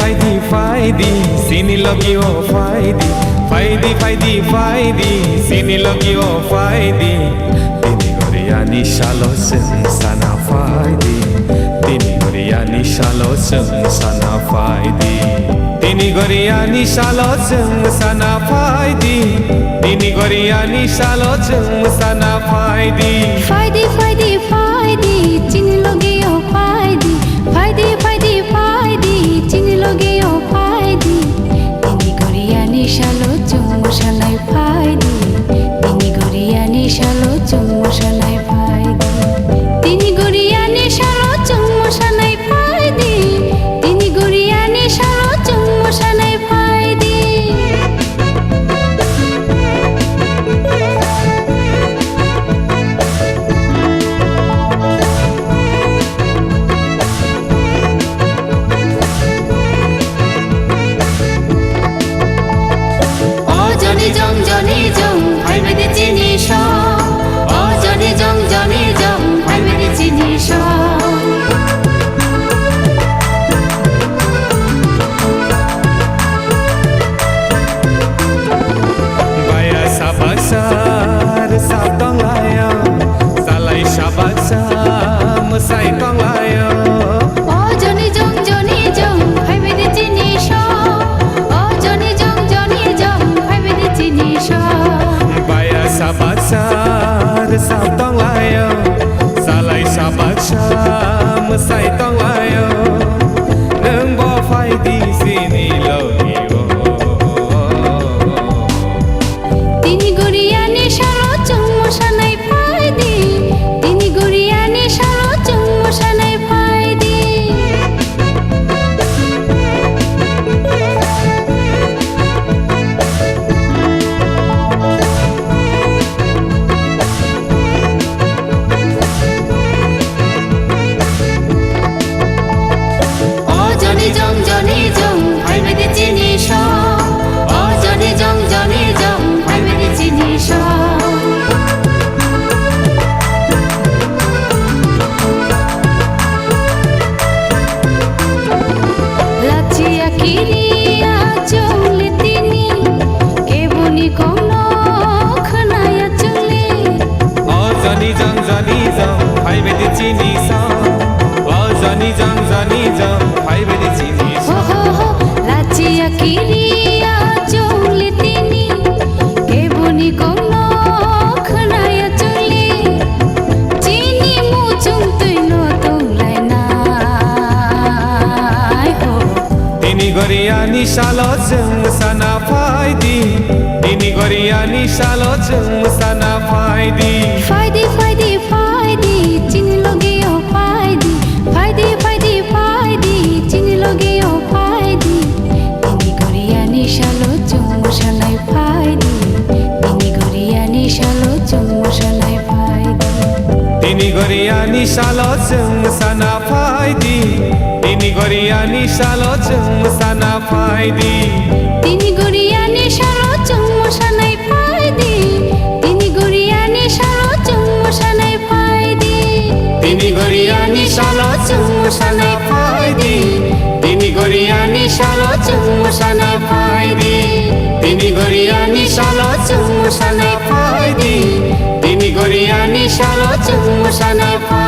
ফাইদি চিনি লগিও ফাইদি চিনি লগিও ফাইদি তিনি গরিয়া নিশালো সানা ফাইদি তিনি গরিয়া নিশালো সানা ফাইদি তিনি গরিয়া নিশালো সানা ফাইদি তিনি গরিয়া নিশালো সানা ফাইদি ফাইদি ফাইদি ফাইদি চিনি লগিও ফাইদি ফাইদি ফাইদি ফাইদি চিনি লগিও ফাইদি তিনি গরিয়া নিশালো সানাই ফাইদি তিনি গরিয়া নিশালো সানাই ফাইদি তিনি গরিয়া নিশালো সানাই ফাইদি তিনি গরিয়া নিশালো সানাই ফাইদি Johnny Jong, I made it in his show. Oh, Johnny Jong, I made it in his show. Baya sabasar sabdong layo, salai sabasar musai tong layo. Oh, Johnny Jong, I made it in his show. Oh, Johnny Jong, I made it in his show. Baya sabasar sabdong layo, salai sabasar musai tong layo. Nung bo faidi sini logiyo. Tini guriya nishalo sanai faidi. Tini guriya nishalo sanai faidi. Johnny Jong, I made it in his show. Oh, Johnny Jong, I made it in his show. Lachia kiriya chole tini, keboni kono khanaya chole. Oh, Johnny Jong, I made it in his show. Oh, Johnny Jong, I made it in his show. Lachia kiriya chole tini, keboni kono khanaya chole. Chini muchung tuino tonglai nai ho. Tini goriya nishalo sana faidi, tini goriya nishalo sana faidi. Faidi faidi faidi chini logio faidi. Faidi faidi faidi chini logio faidi. Tini goriya nishalo sanai faidi. Tini goriya nishalo sanai faidi. Tini goriya nishalo sana faidi, tini goriya nishalo sana faidi. Tini goriya nishalo sanai faidi. Tini goriya nishalo sanai faidi. Tini goriya nishalo sana faidi, tini goriya nishalo sana faidi. Tini goriya nishalo sana faidi, tini goriya nishalo sana faidi.